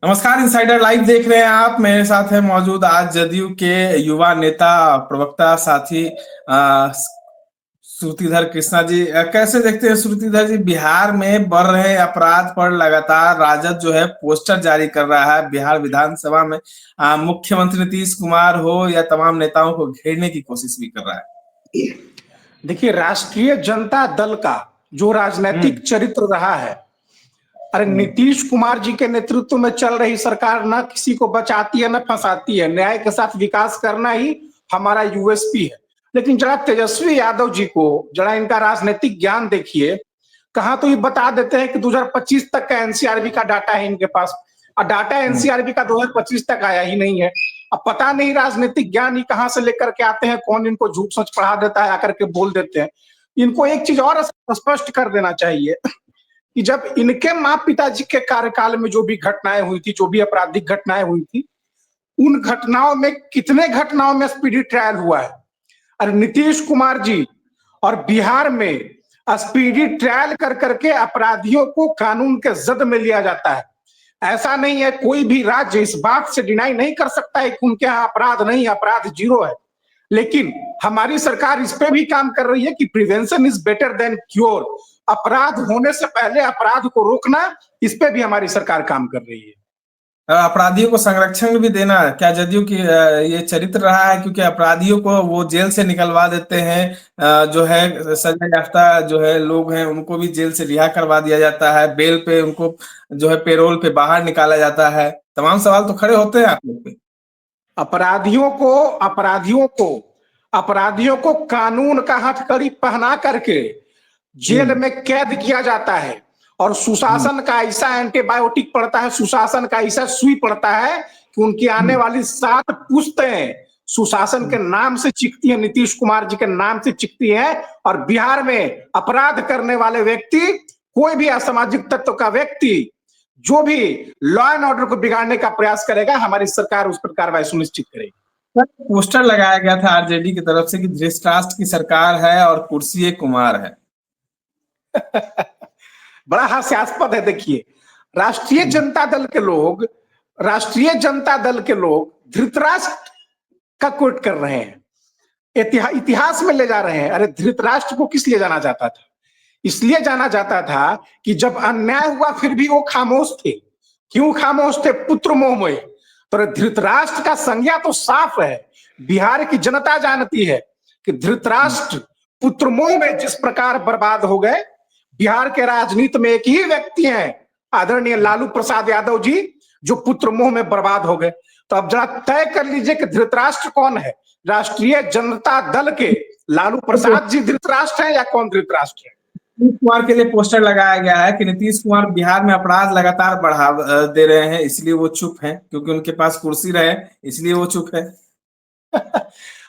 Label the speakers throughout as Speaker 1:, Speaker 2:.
Speaker 1: नमस्कार। Insider live देख रहे हैं आप। मेरे साथ है मौजूद आज जदयू के युवा नेता प्रवक्ता साथी श्रुतिधर कृष्णा जी। कैसे देखते हैं श्रुतिधर जी, बिहार में बढ़ रहे अपराध पर लगातार राजद जो है पोस्टर जारी कर रहा है। बिहार विधानसभा में मुख्यमंत्री नीतीश कुमार हो या तमाम नेताओं को घेरने की कोशिश भी कर रहा है।
Speaker 2: देखिए, राष्ट्रीय जनता दल का जो राजनीतिक चरित्र रहा है, अरे नीतीश कुमार जी के नेतृत्व में चल रही सरकार ना किसी को बचाती है ना फंसाती है। न्याय के साथ विकास करना ही हमारा यूएसपी है। लेकिन जरा तेजस्वी यादव जी को जरा इनका राजनीतिक ज्ञान देखिए। कहा तो ये बता देते हैं कि 2025 तक का एनसीआरबी का डाटा है इनके पास, और डाटा एनसीआरबी का 2025 तक आया ही नहीं है। अब पता नहीं राजनीतिक ज्ञान ही कहां से लेकर के आते हैं, कौन इनको झूठ सच पढ़ा देता है, आकर के बोल देते हैं। इनको एक चीज और स्पष्ट कर देना चाहिए कि जब इनके माँ पिताजी के कार्यकाल में जो भी घटनाएं हुई थी, जो भी आपराधिक घटनाएं हुई थी, उन घटनाओं में कितने घटनाओं में स्पीडी ट्रायल हुआ है। अरे नीतीश कुमार जी और बिहार में स्पीडी ट्रायल कर करके अपराधियों को कानून के जद में लिया जाता है। ऐसा नहीं है, कोई भी राज्य इस बात से डिनाई नहीं कर सकता है कि उनके यहाँ अपराध नहीं, अपराध जीरो है। लेकिन हमारी सरकार इस पे भी काम कर रही है कि prevention is better than cure. अपराध होने से पहले अपराध को रोकना, इस पे भी हमारी सरकार काम कर रही है।
Speaker 1: अपराधियों को संरक्षण भी देना क्या जदयू की ये चरित्र रहा है? क्योंकि अपराधियों को वो जेल से निकलवा देते हैं, जो है सजा याफ्ता जो है लोग हैं उनको भी जेल से रिहा करवा दिया जाता है, बेल पे उनको जो है पेरोल पे बाहर निकाला जाता है। तमाम सवाल तो खड़े होते हैं आप लोग पे।
Speaker 2: अपराधियों को कानून का हथकड़ी पहना करके जेल में कैद किया जाता है, और सुशासन का ऐसा एंटीबायोटिक पड़ता है, सुशासन का ऐसा सुई पड़ता है कि उनकी आने वाली 7 पुश्तें सुशासन के नाम से चिखती है, नीतीश कुमार जी के नाम से चिखती है। और बिहार में अपराध करने वाले व्यक्ति, कोई भी असामाजिक तत्व का व्यक्ति जो भी लॉ एंड ऑर्डर को बिगाड़ने का प्रयास करेगा, हमारी सरकार उस पर कार्रवाई सुनिश्चित करेगी।
Speaker 1: पोस्टर लगाया गया था आरजेडी की तरफ से कि धृतराष्ट्र की सरकार है और कुर्सी कुमार है।
Speaker 2: बड़ा हास्यास्पद है। देखिए, राष्ट्रीय जनता दल के लोग धृतराष्ट्र का कोट कर रहे हैं, इतिहास में ले जा रहे हैं। अरे धृतराष्ट्र को किस लिए जाना जाता था? इसलिए जाना जाता था कि जब अन्याय हुआ फिर भी वो खामोश थे। क्यों खामोश थे? पुत्र मोह में। तो धृतराष्ट्र का संज्ञा तो साफ है, बिहार की जनता जानती है कि धृतराष्ट्र पुत्र मोह में जिस प्रकार बर्बाद हो गए। बिहार के राजनीति में एक ही व्यक्ति हैं, आदरणीय लालू प्रसाद यादव जी, जो पुत्र मोह में बर्बाद हो गए। तो अब जरा तय कर लीजिए कि धृतराष्ट्र कौन है? राष्ट्रीय जनता दल के लालू प्रसाद जी धृतराष्ट्र हैं या कौन धृतराष्ट्र है?
Speaker 1: नीतीश कुमार के लिए पोस्टर लगाया गया है कि नीतीश कुमार बिहार में अपराध लगातार बढ़ा दे रहे हैं, इसलिए वो चुप हैं, क्योंकि उनके पास कुर्सी रहे इसलिए वो चुप है।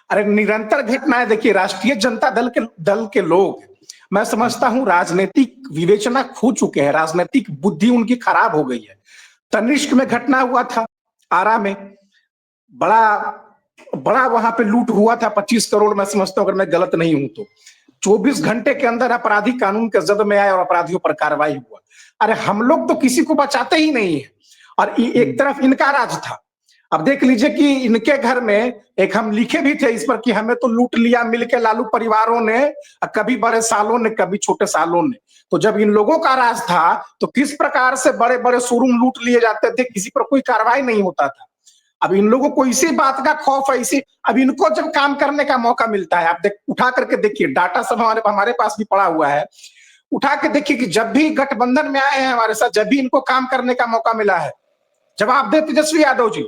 Speaker 2: अरे निरंतर घटनाएं देखिए, राष्ट्रीय जनता दल के लोग, मैं समझता हूं राजनीतिक विवेचना खो चुके हैं, राजनीतिक बुद्धि उनकी खराब हो गई है। तनिष्क में घटना हुआ था, आरा में बड़ा वहां पे लूट हुआ था, 25 करोड़, मैं समझता हूं अगर मैं गलत नहीं हूं तो। 24 घंटे के अंदर अपराधी कानून के जद में आए और अपराधियों पर कार्रवाई हुआ। अरे हम लोग तो किसी को बचाते ही नहीं है, और एक तरफ इनका राज था। अब देख लीजिए कि इनके घर में एक हम लिखे भी थे इस पर कि हमें तो लूट लिया मिलके लालू परिवारों ने, कभी बड़े सालों ने, कभी छोटे सालों ने। तो जब इन लोगों का राज था तो किस प्रकार से बड़े बड़े शोरूम लूट लिए जाते थे, किसी पर कोई कार्रवाई नहीं होता था। अब इन लोगों को इसी बात का खौफ है, इसी अब इनको जब काम करने का मौका मिलता है, आप उठा करके देखिए, डाटा सब हमारे पास भी पड़ा हुआ है, उठा के देखिए कि जब भी गठबंधन में आए हैं हमारे साथ, जब भी इनको काम करने का मौका मिला है, जवाब दे तेजस्वी यादव जी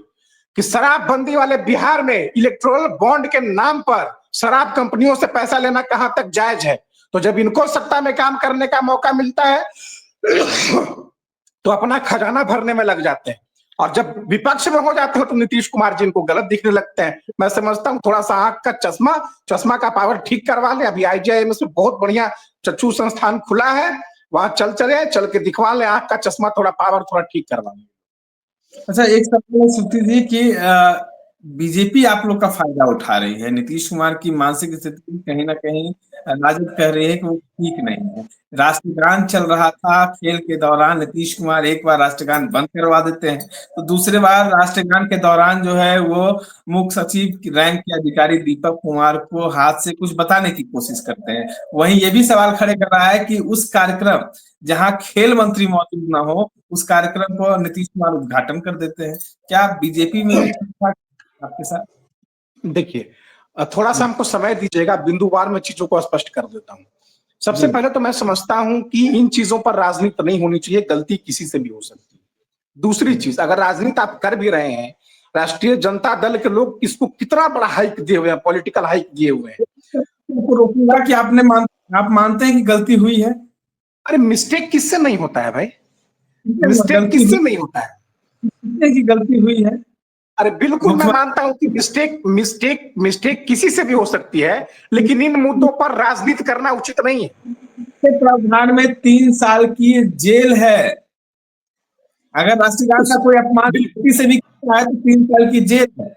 Speaker 2: कि शराबबंदी वाले बिहार में इलेक्टोरल बॉन्ड के नाम पर शराब कंपनियों से पैसा लेना कहां तक जायज है। तो जब इनको सत्ता में काम करने का मौका मिलता है तो अपना खजाना भरने में लग जाते हैं, और जब विपक्ष में हो जाते हो तो नीतीश कुमार जी इनको गलत दिखने लगते हैं। मैं समझता हूं थोड़ा सा आंख का चश्मा का पावर ठीक करवा ले। अभी आईजीआईएमएस में बहुत बढ़िया चक्षु संस्थान खुला है, वहां चल के दिखवा ले, आंख का चश्मा थोड़ा पावर थोड़ा ठीक करवा ले।
Speaker 1: अच्छा, एक सवाल श्रुति जी की बीजेपी आप लोग का फायदा उठा रही है। नीतीश कुमार की मानसिक स्थिति कहीं ना कहीं राजद कह रही है कि वो ठीक नहीं है। राष्ट्रगान चल रहा था, खेल के दौरान नीतीश कुमार एक बार राष्ट्रगान बंद करवा देते हैं, तो दूसरे बार राष्ट्रगान के दौरान जो है वो मुख्य सचिव की रैंक के अधिकारी दीपक कुमार को हाथ से कुछ बताने की कोशिश करते हैं। वहीं ये भी सवाल खड़े कर रहा है कि उस कार्यक्रम जहां खेल मंत्री मौजूद ना हो, उस कार्यक्रम को नीतीश कुमार उद्घाटन कर देते हैं। क्या बीजेपी में भी ठीक ठाक आपके साथ?
Speaker 2: देखिए, थोड़ा सा हमको समय दीजिएगा, बिंदुवार में चीजों को स्पष्ट कर देता हूँ। सबसे पहले तो मैं समझता हूं कि इन चीजों पर राजनीति नहीं होनी चाहिए, गलती किसी से भी हो सकती है। दूसरी चीज, अगर राजनीति आप कर भी रहे हैं, राष्ट्रीय जनता दल के लोग इसको कितना बड़ा हाइक दिए हुए हैं, पॉलिटिकल हाइक दिए हुए हैं।
Speaker 1: तो रोकूंगा कि आप मानते हैं कि गलती हुई है?
Speaker 2: अरे मिस्टेक किससे नहीं होता है भाई? मिस्टेक किससे नहीं होता है?
Speaker 1: की गलती हुई है।
Speaker 2: अरे बिल्कुल मैं मानता हूं कि मिस्टेक किसी से भी हो सकती है, लेकिन इन मुद्दों पर राजनीति करना उचित नहीं है।
Speaker 1: प्रावधान में 3 साल की जेल है। अगर राष्ट्रगान का कोई अपमान किसी से भी करता है तो 3 साल की जेल है।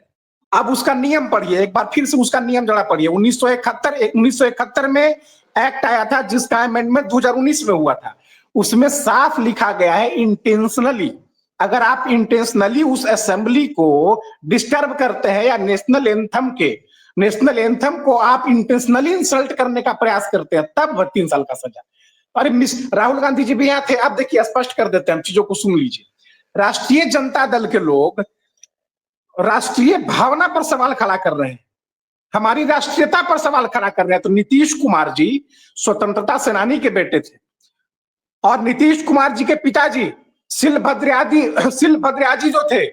Speaker 2: अब उसका नियम पढ़िए, एक बार फिर से उसका नियम जरा पढ़िए। 1971 में एक्ट आया था, जिसका अमेंडमेंट 2019 में हुआ था। उसमें साफ लिखा गया है इंटेंशनली, अगर आप इंटेंशनली उस असेंबली को डिस्टर्ब करते हैं या नेशनल एंथम को आप इंटेंशनली इंसल्ट करने का प्रयास करते हैं, तब 3 साल का सजा। अरे राहुल गांधी जी भी यहाँ थे। आप देखिए, स्पष्ट कर देते हैं, चीजों को सुन लीजिए। राष्ट्रीय जनता दल के लोग राष्ट्रीय भावना पर सवाल खड़ा कर रहे हैं, हमारी राष्ट्रीयता पर सवाल खड़ा कर रहे हैं। तो नीतीश कुमार जी स्वतंत्रता सेनानी के बेटे थे, और नीतीश कुमार जी के पिताजी सिलभद्रयाजी जो थे,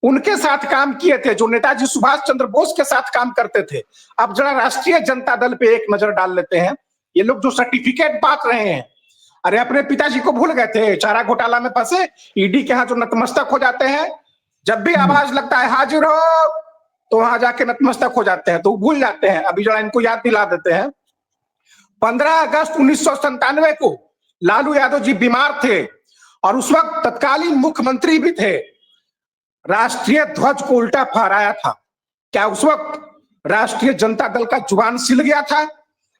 Speaker 2: उनके साथ काम किए थे, जो नेताजी सुभाष चंद्र बोस के साथ काम करते थे। अब जरा राष्ट्रीय जनता दल पे एक नजर डाल लेते हैं। ये लोग जो सर्टिफिकेट बांट रहे हैं, अरे अपने पिताजी को भूल गए थे? चारा घोटाला में फंसे, ईडी के यहाँ जो नतमस्तक हो जाते हैं, जब भी आवाज लगता है हाजिर हो, तो वहां जाके नतमस्तक हो जाते हैं, तो भूल जाते हैं। अभी जरा इनको याद दिला देते हैं। 15 अगस्त 1997 को लालू यादव जी बीमार थे, और उस वक्त तत्कालीन मुख्यमंत्री भी थे। राष्ट्रीय ध्वज को उल्टा फहराया था। क्या उस वक्त राष्ट्रीय जनता दल का जुबान सिल गया था?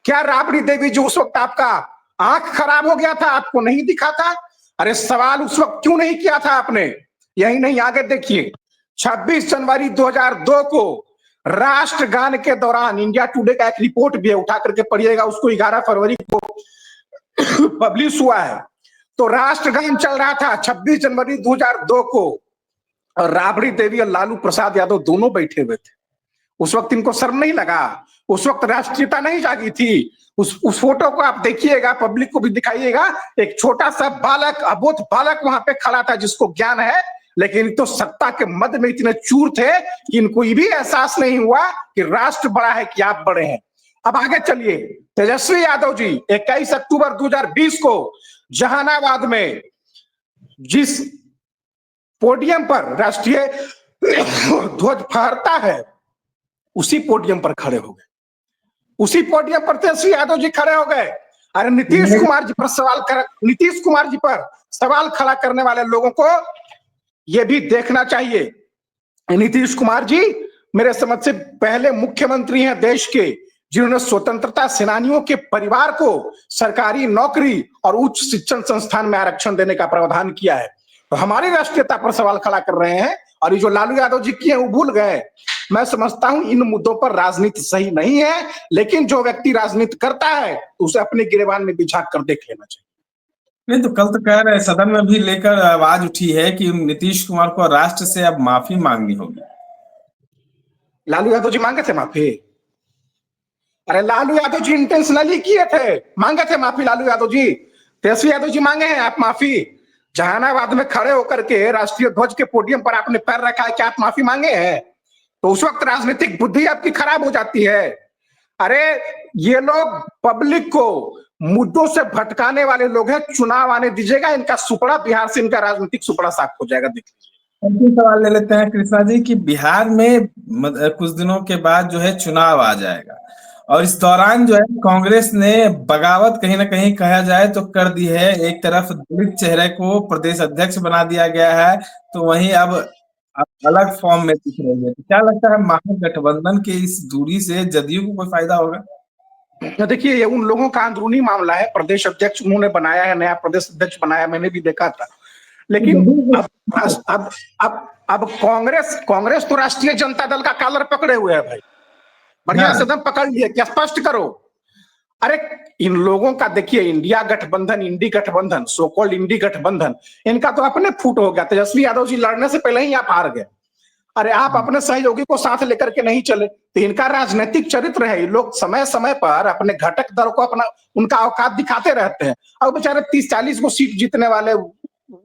Speaker 2: क्या राबड़ी देवी जी उस वक्त आपका आंख खराब हो गया था, आपको नहीं दिखा था? अरे सवाल उस वक्त क्यों नहीं किया था आपने? यही नहीं, आगे देखिए, 26 जनवरी 2002 को राष्ट्रगान के दौरान, इंडिया टुडे का एक रिपोर्ट भी है, उठा करके पढ़िएगा उसको, 11 फरवरी को पब्लिश हुआ है। तो राष्ट्रगान चल रहा था 26 जनवरी 2002 को, और राबड़ी देवी और लालू प्रसाद यादव दोनों बैठे हुए थे। उस वक्त इनको शर्म नहीं लगा? उस वक्त राष्ट्रीयता नहीं जागी थी? उस फोटो को आप देखिएगा, पब्लिक को भी दिखाइएगा। एक छोटा सा बालक, अबोध बालक वहां पे खड़ा था, जिसको ज्ञान है, लेकिन तो सत्ता के मद में इतने चूर थे कि इनको ये भी एहसास नहीं हुआ कि राष्ट्र बड़ा है कि आप बड़े हैं। अब आगे चलिए, तेजस्वी यादव जी 21 अक्टूबर 2020 को जहानाबाद में जिस पोडियम पर राष्ट्रीय ध्वज फहरता है, उसी पोडियम पर खड़े हो गए। उसी पोडियम पर तेजस्वी यादव जी खड़े हो गए। अरे नीतीश कुमार जी पर सवाल खड़ा करने वाले लोगों को यह भी देखना चाहिए। नीतीश कुमार जी मेरे समझ से पहले मुख्यमंत्री हैं देश के, जिन्होंने स्वतंत्रता सेनानियों के परिवार को सरकारी नौकरी और उच्च शिक्षण संस्थान में आरक्षण देने का प्रावधान किया है। तो हमारी राष्ट्रीयता पर सवाल खड़ा कर रहे हैं, और ये जो लालू यादव जी किए वो भूल गए। मैं समझता हूं इन मुद्दों पर राजनीति सही नहीं है, लेकिन जो व्यक्ति राजनीति करता है उसे अपने गिरेबान में बिछा कर देख लेना चाहिए।
Speaker 1: नहीं तो कल तो कह रहे सदन में भी लेकर आवाज उठी है कि नीतीश कुमार को राष्ट्र से अब माफी मांगनी होगी।
Speaker 2: लालू यादव जी मांगे थे माफी? अरे लालू यादव जी इंटेंशनली किए थे, मांगे थे माफी लालू यादव जी। तेजस्वी यादव जी मांगे हैं आप माफी? जहानाबाद में खड़े होकर के राष्ट्रीय ध्वज के पोडियम पर आपने पैर रखा है, क्या आप माफी मांगे हैं? तो उस वक्त राजनीतिक बुद्धि आपकी खराब हो जाती है। अरे ये लोग पब्लिक को मुद्दों से भटकाने वाले लोग हैं। चुनाव आने दीजिएगा, इनका सुपड़ा, बिहार से इनका राजनीतिक सुपड़ा साफ हो जाएगा। देख लीजिए।
Speaker 1: अंतिम सवाल ले लेते हैं कृष्णा जी की, बिहार में कुछ दिनों के बाद जो है चुनाव आ जाएगा, और इस दौरान जो है कांग्रेस ने बगावत कहीं ना कहीं कहा जाए तो कर दी है। एक तरफ दलित चेहरे को प्रदेश अध्यक्ष बना दिया गया है, तो वहीं अब अब अलग फॉर्म में दिख रही है। तो क्या लगता है महागठबंधन के इस दूरी से जदयू को कोई फायदा होगा?
Speaker 2: देखिए, ये उन लोगों का अंदरूनी मामला है। प्रदेश अध्यक्ष उन्होंने बनाया है, नया प्रदेश अध्यक्ष बनाया, मैंने भी देखा था। लेकिन अब अब अब कांग्रेस तो राष्ट्रीय जनता दल का कॉलर पकड़े हुए है भाई, बढ़िया से एकदम पकड़ लिए, क्या स्पष्ट करो। अरे इन लोगों का देखिए, इंडिया गठबंधन, इंडी गठबंधन, सो कॉल्ड इंडी गठबंधन, इनका तो अपने फूट हो गया। तेजस्वी यादव जी लड़ने से पहले ही आप हार गए। अरे आप अपने सहयोगी को साथ लेकर के नहीं चले, तो इनका राजनीतिक चरित्र है। ये लोग समय समय पर अपने घटक दल को अपना उनका औकात दिखाते रहते हैं। और बेचारे 30-40 को सीट जीतने वाले,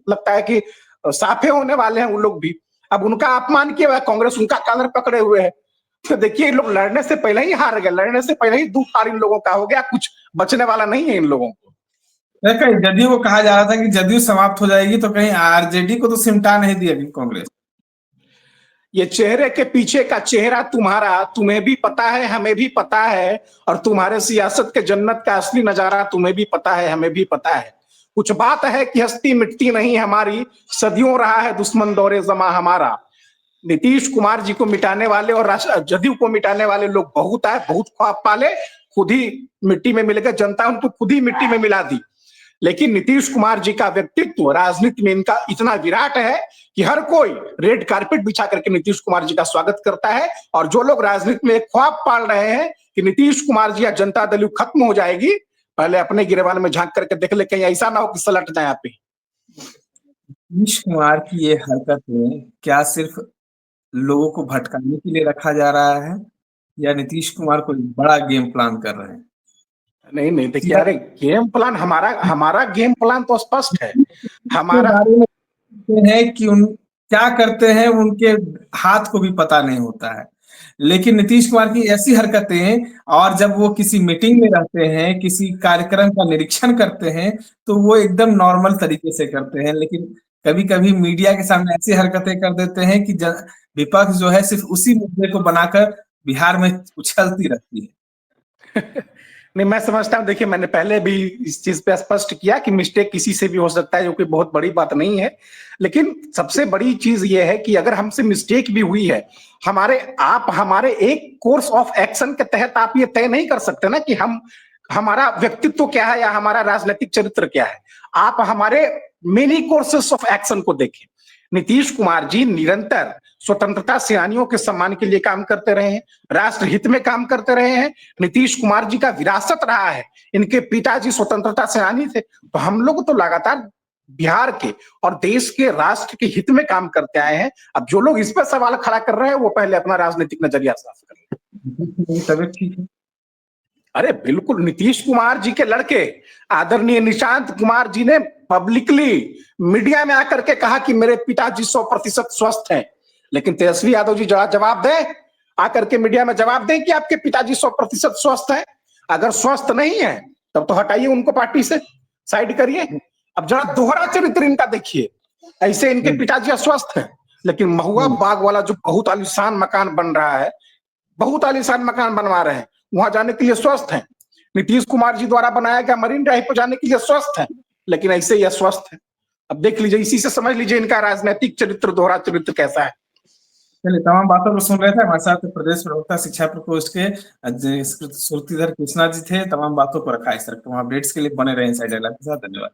Speaker 2: लगता है कि साफे होने वाले हैं वो लोग भी। अब उनका अपमान किया हुआ कांग्रेस, उनका कॉलर पकड़े हुए है। तो देखिए, लोग लड़ने से पहले ही हार गए, लड़ने से पहले ही दूर पार इन लोगों का हो गया, कुछ बचने वाला नहीं है इन लोगों को।
Speaker 1: कहीं जदयू को कहा जा रहा था कि जदयू समाप्त हो जाएगी, तो कहीं आरजेडी को तो सिमटा नहीं दिया कांग्रेस।
Speaker 2: ये चेहरे के पीछे का चेहरा तुम्हारा, तुम्हें भी पता है, हमें भी पता है, और तुम्हारे सियासत के जन्नत का असली नजारा तुम्हें भी पता है, हमें भी पता है। कुछ बात है कि हस्ती मिटती नहीं हमारी, सदियों रहा है दुश्मन दौरे जमा हमारा। नीतीश कुमार जी को मिटाने वाले और जदयू को मिटाने वाले लोग बहुत आए, बहुत ख्वाब पाले, खुद ही मिट्टी में मिल गए। जनता उनको खुद ही मिट्टी में मिला दी। लेकिन नीतीश कुमार जी का व्यक्तित्व राजनीति में इनका इतना विराट है कि हर कोई रेड कारपेट बिछा करके नीतीश कुमार जी का स्वागत करता है। और जो लोग राजनीति में एक ख्वाब पाल रहे हैं कि नीतीश कुमार जी या जनता दल खत्म हो जाएगी, पहले अपने गिरेबान में झांक करके देख ले, कहीं ऐसा ना हो कि सलट जाए आप ही।
Speaker 1: नीतीश कुमार की ये हरकतें क्या सिर्फ लोगों को भटकाने के लिए रखा जा रहा है, या नीतीश कुमार कोई बड़ा गेम प्लान कर रहे हैं?
Speaker 2: नहीं नहीं, देखिए, अरे गेम प्लान, हमारा गेम प्लान तो स्पष्ट है। हमारा
Speaker 1: है कि उन क्या करते हैं उनके हाथ को भी पता नहीं होता है। लेकिन नीतीश कुमार की ऐसी हरकतें, और जब वो किसी मीटिंग में रहते हैं, किसी कार्यक्रम का निरीक्षण करते हैं, तो वो एकदम नॉर्मल तरीके से करते हैं। लेकिन कभी कभी मीडिया के सामने ऐसी हरकतें कर देते हैं कि विपक्ष जो है सिर्फ उसी मुद्दे को बनाकर बिहार में उछलती रहती है।
Speaker 2: नहीं, मैं समझता हूं, देखिए, मैंने पहले भी इस चीज पे स्पष्ट किया कि मिस्टेक किसी से भी हो सकता है, जो कि बहुत बड़ी बात नहीं है। लेकिन सबसे बड़ी चीज ये है कि अगर हमसे मिस्टेक भी हुई है, हमारे एक कोर्स ऑफ एक्शन के तहत आप ये तय नहीं कर सकते ना कि हमारा व्यक्तित्व क्या है या हमारा राजनीतिक चरित्र क्या है। आप हमारे मेनी कोर्सेस ऑफ एक्शन को देखें। नीतीश कुमार जी निरंतर स्वतंत्रता सेनानियों के सम्मान के लिए काम करते रहे हैं, राष्ट्र हित में काम करते रहे हैं। नीतीश कुमार जी का विरासत रहा है, इनके पिताजी स्वतंत्रता सेनानी थे। तो हम लोग तो लगातार बिहार के और देश के राष्ट्र के हित में काम करते आए हैं। अब जो लोग इस पर सवाल खड़ा कर रहे हैं, वो पहले अपना राजनीतिक नजरिया साफ करें।
Speaker 1: तबियत ठीक है?
Speaker 2: अरे बिल्कुल, नीतीश कुमार जी के लड़के आदरणीय निशांत कुमार जी ने पब्लिकली मीडिया में आकर के कहा कि मेरे पिताजी 100% स्वस्थ हैं। लेकिन तेजस्वी यादव जी जवाब दें, आकर के मीडिया में जवाब दें कि आपके पिताजी 100% स्वस्थ हैं। अगर स्वस्थ नहीं है तब तो हटाइए उनको पार्टी से, साइड करिए। अब जरा दोहरा चरित्र इनका देखिए। ऐसे इनके पिताजी अस्वस्थ हैं, लेकिन महुआ बाग वाला जो बहुत आलीशान मकान बन रहा है, बहुत आलीशान मकान बनवा रहे हैं, वहां जाने के लिए स्वस्थ हैं। नीतीश कुमार जी द्वारा बनाया गया मरीन ड्राइव पर जाने के लिए स्वस्थ है, लेकिन ऐसे ही अस्वस्थ है। अब देख लीजिए, इसी से समझ लीजिए इनका राजनीतिक चरित्र, दोहरा चरित्र कैसा है।
Speaker 1: चलिए, तमाम बातों को सुन रहे थे। हमारे साथ प्रदेश प्रवक्ता शिक्षा प्रकोष्ठ के श्रुतिधर कृष्णा जी थे। तमाम बातों को रखा इस तरह। तमाम अपडेट्स के लिए बने रहे इनसाइडर लाइव के साथ। धन्यवाद।